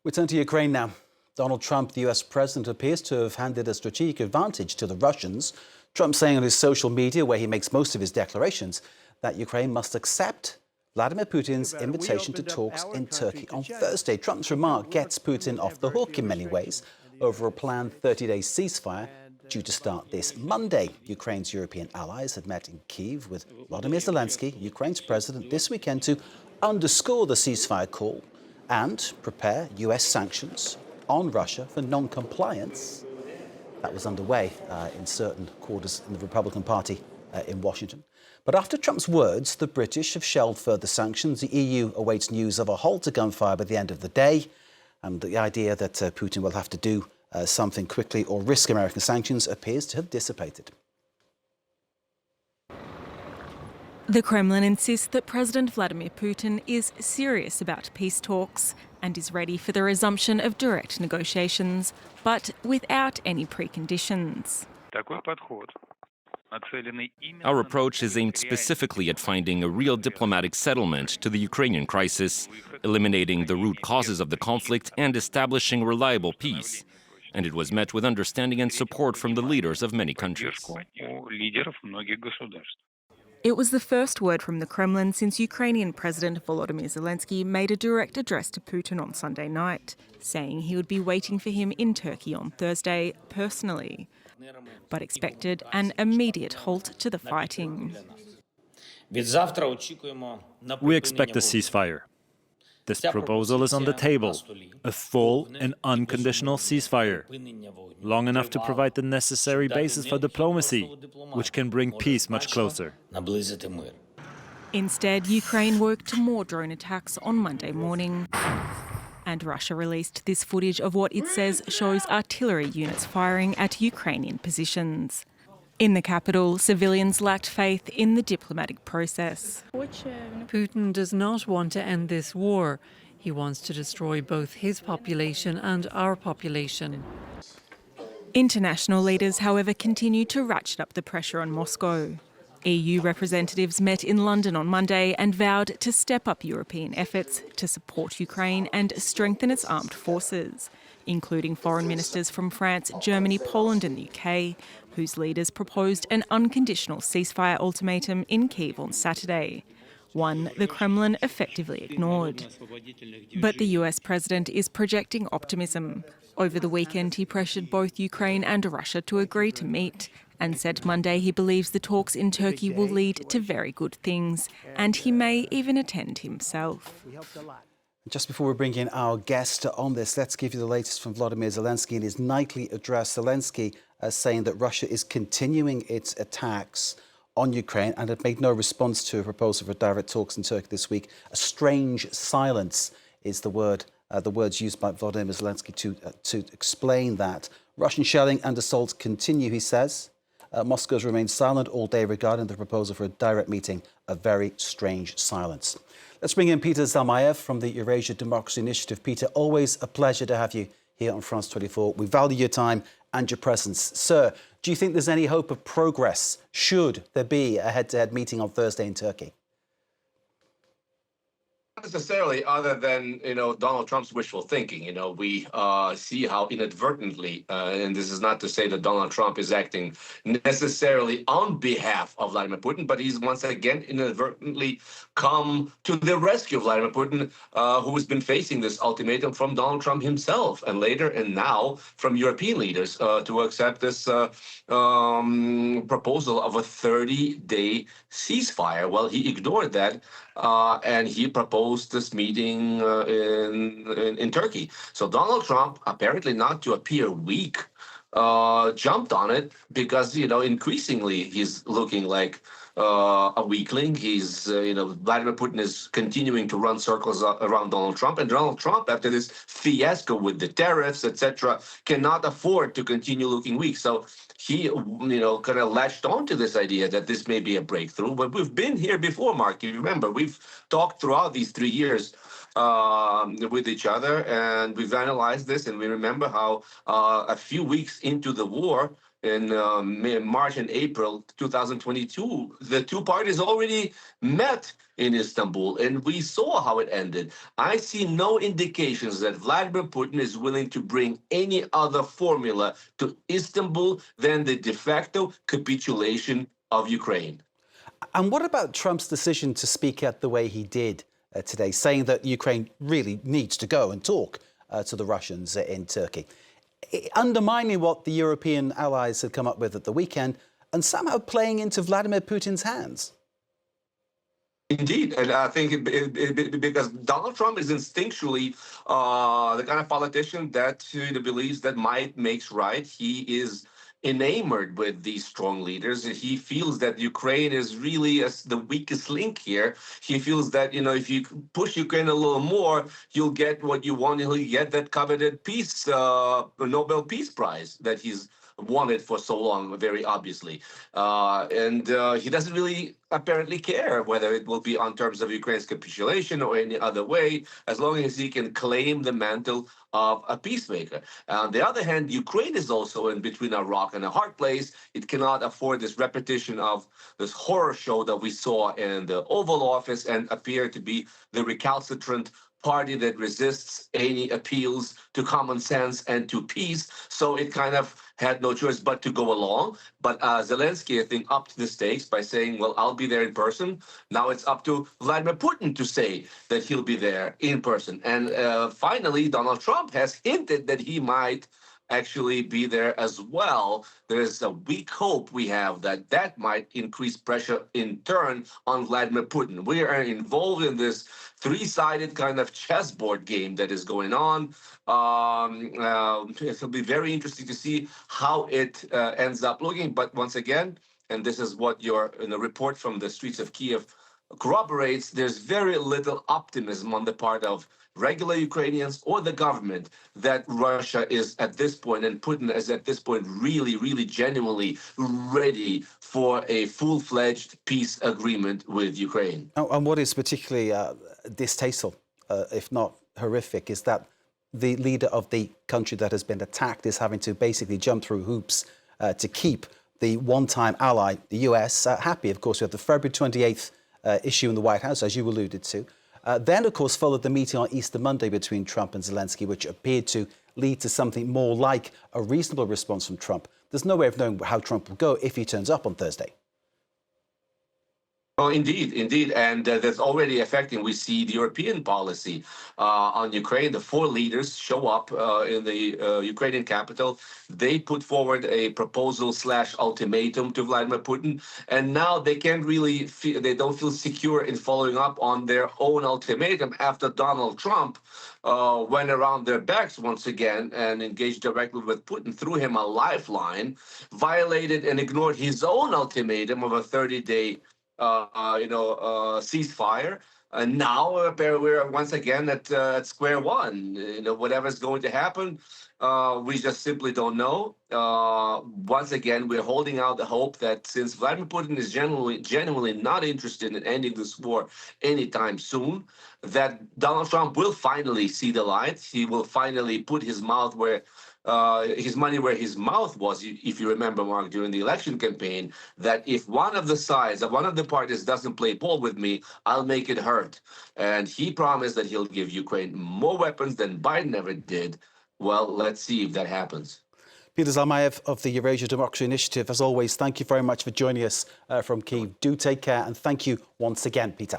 We turn to Ukraine now. Donald Trump, the US president, appears to have handed a strategic advantage to the Russians. Trump saying on his social media, where he makes most of his declarations, that Ukraine must accept Vladimir Putin's invitation to talks in Turkey on Thursday. Trump's remark gets Putin off the hook in many ways over a planned 30-day ceasefire due to start this Monday. Ukraine's European allies had met in Kyiv with Volodymyr Zelenskiy, Ukraine's president, this weekend to underscore the ceasefire call and prepare US sanctions on Russia for non-compliance. That was underway in certain quarters in the Republican Party in Washington. But after Trump's words, the British have shelved further sanctions. The EU awaits news of a halt to gunfire by the end of the day. And the idea that Putin will have to do something quickly or risk American sanctions appears to have dissipated. The Kremlin insists that President Vladimir Putin is serious about peace talks and is ready for the resumption of direct negotiations, but without any preconditions. Our approach is aimed specifically at finding a real diplomatic settlement to the Ukrainian crisis, eliminating the root causes of the conflict and establishing reliable peace. And it was met with understanding and support from the leaders of many countries. It was the first word from the Kremlin since Ukrainian President Volodymyr Zelenskiy made a direct address to Putin on Sunday night, saying he would be waiting for him in Turkey on Thursday personally, but expected an immediate halt to the fighting. We expect a ceasefire. This proposal is on the table, a full and unconditional ceasefire, long enough to provide the necessary basis for diplomacy, which can bring peace much closer. Instead, Ukraine woke to more drone attacks on Monday morning. And Russia released this footage of what it says shows artillery units firing at Ukrainian positions. In the capital, civilians lacked faith in the diplomatic process. Putin does not want to end this war. He wants to destroy both his population and our population. International leaders, however, continue to ratchet up the pressure on Moscow. EU representatives met in London on Monday and vowed to step up European efforts to support Ukraine and strengthen its armed forces, including foreign ministers from France, Germany, Poland and the UK, whose leaders proposed an unconditional ceasefire ultimatum in Kyiv on Saturday, one the Kremlin effectively ignored. But the US president is projecting optimism. Over the weekend, he pressured both Ukraine and Russia to agree to meet and said Monday he believes the talks in Turkey will lead to very good things, and he may even attend himself. Just before we bring in our guest on this, let's give you the latest from Volodymyr Zelenskiy in his nightly address. Zelenskiy saying that Russia is continuing its attacks on Ukraine and had made no response to a proposal for direct talks in Turkey this week. A strange silence is the words used by Volodymyr Zelenskiy to explain that. Russian shelling and assaults continue, he says. Moscow's remained silent all day regarding the proposal for a direct meeting. A very strange silence. Let's bring in Peter Zalmayev from the Eurasia Democracy Initiative. Peter, always a pleasure to have you here on France 24. We value your time and your presence. Sir, do you think there's any hope of progress should there be a head-to-head meeting on Thursday in Turkey? Not necessarily, other than Donald Trump's wishful thinking. We see how inadvertently, and this is not to say that Donald Trump is acting necessarily on behalf of Vladimir Putin, but he's once again inadvertently come to the rescue of Vladimir Putin, who has been facing this ultimatum from Donald Trump himself, and later and now from European leaders to accept this proposal of a 30-day ceasefire. Well, he ignored that, and he proposed this meeting in Turkey. So Donald Trump, apparently not to appear weak, jumped on it because, increasingly he's looking like a weakling. He's, Vladimir Putin is continuing to run circles around Donald Trump, and Donald Trump, after this fiasco with the tariffs, etc., cannot afford to continue looking weak. So he, kind of latched onto this idea that this may be a breakthrough. But we've been here before, Mark. You remember, we've talked throughout these 3 years with each other, and we've analyzed this, and we remember how a few weeks into the war, in March and April 2022, the two parties already met in Istanbul, and we saw how it ended. I see no indications that Vladimir Putin is willing to bring any other formula to Istanbul than the de facto capitulation of Ukraine. And what about Trump's decision to speak out the way he did today, saying that Ukraine really needs to go and talk to the Russians in Turkey, undermining what the European allies had come up with at the weekend and somehow playing into Vladimir Putin's hands? Indeed, and I think because Donald Trump is instinctually the kind of politician that believes that might makes right. He is enamored with these strong leaders. He feels that Ukraine is really the weakest link here. He feels that, if you push Ukraine a little more, you'll get what you want. He'll get that coveted peace, Nobel Peace Prize that he's wanted for so long, very obviously. And he doesn't really apparently care whether it will be on terms of Ukraine's capitulation or any other way, as long as he can claim the mantle of a peacemaker. On the other hand, Ukraine is also in between a rock and a hard place. It cannot afford this repetition of this horror show that we saw in the Oval Office and appear to be the recalcitrant party that resists any appeals to common sense and to peace. So it kind of had no choice but to go along. But Zelensky, I think, upped the stakes by saying, well, I'll be there in person. Now it's up to Vladimir Putin to say that he'll be there in person. And finally, Donald Trump has hinted that he might actually be there as well. There's a weak hope we have that that might increase pressure in turn on Vladimir Putin. We are involved in this three-sided kind of chessboard game that is going on. It'll be very interesting to see how it ends up looking. But once again, and this is what your report from the streets of Kyiv corroborates, there's very little optimism on the part of regular Ukrainians or the government that Russia is at this point, and Putin is at this point really, really genuinely ready for a full-fledged peace agreement with Ukraine. And what is particularly distasteful, if not horrific, is that the leader of the country that has been attacked is having to basically jump through hoops to keep the one-time ally, the US, happy. Of course, we have the February 28th issue in the White House, as you alluded to. Then, of course, followed the meeting on Easter Monday between Trump and Zelensky, which appeared to lead to something more like a reasonable response from Trump. There's no way of knowing how Trump will go if he turns up on Thursday. Oh, indeed. And that's already affecting. We see the European policy on Ukraine. The four leaders show up in the Ukrainian capital. They put forward a proposal / ultimatum to Vladimir Putin. And now they can't really they don't feel secure in following up on their own ultimatum after Donald Trump went around their backs once again and engaged directly with Putin, threw him a lifeline, violated and ignored his own ultimatum of a 30-day ceasefire. And now we're once again at square one. Whatever's going to happen, we just simply don't know. Once again, we're holding out the hope that since Vladimir Putin is genuinely not interested in ending this war anytime soon, that Donald Trump will finally see the light. He will finally put his money where his mouth was. If you remember, Mark, during the election campaign, that if one of the parties doesn't play ball with me, I'll make it hurt. And he promised that he'll give Ukraine more weapons than Biden ever did. Well, let's see if that happens. Peter Zalmayev of the Eurasia Democracy Initiative, as always, thank you very much for joining us from Kyiv. Do take care, and thank you once again, Peter.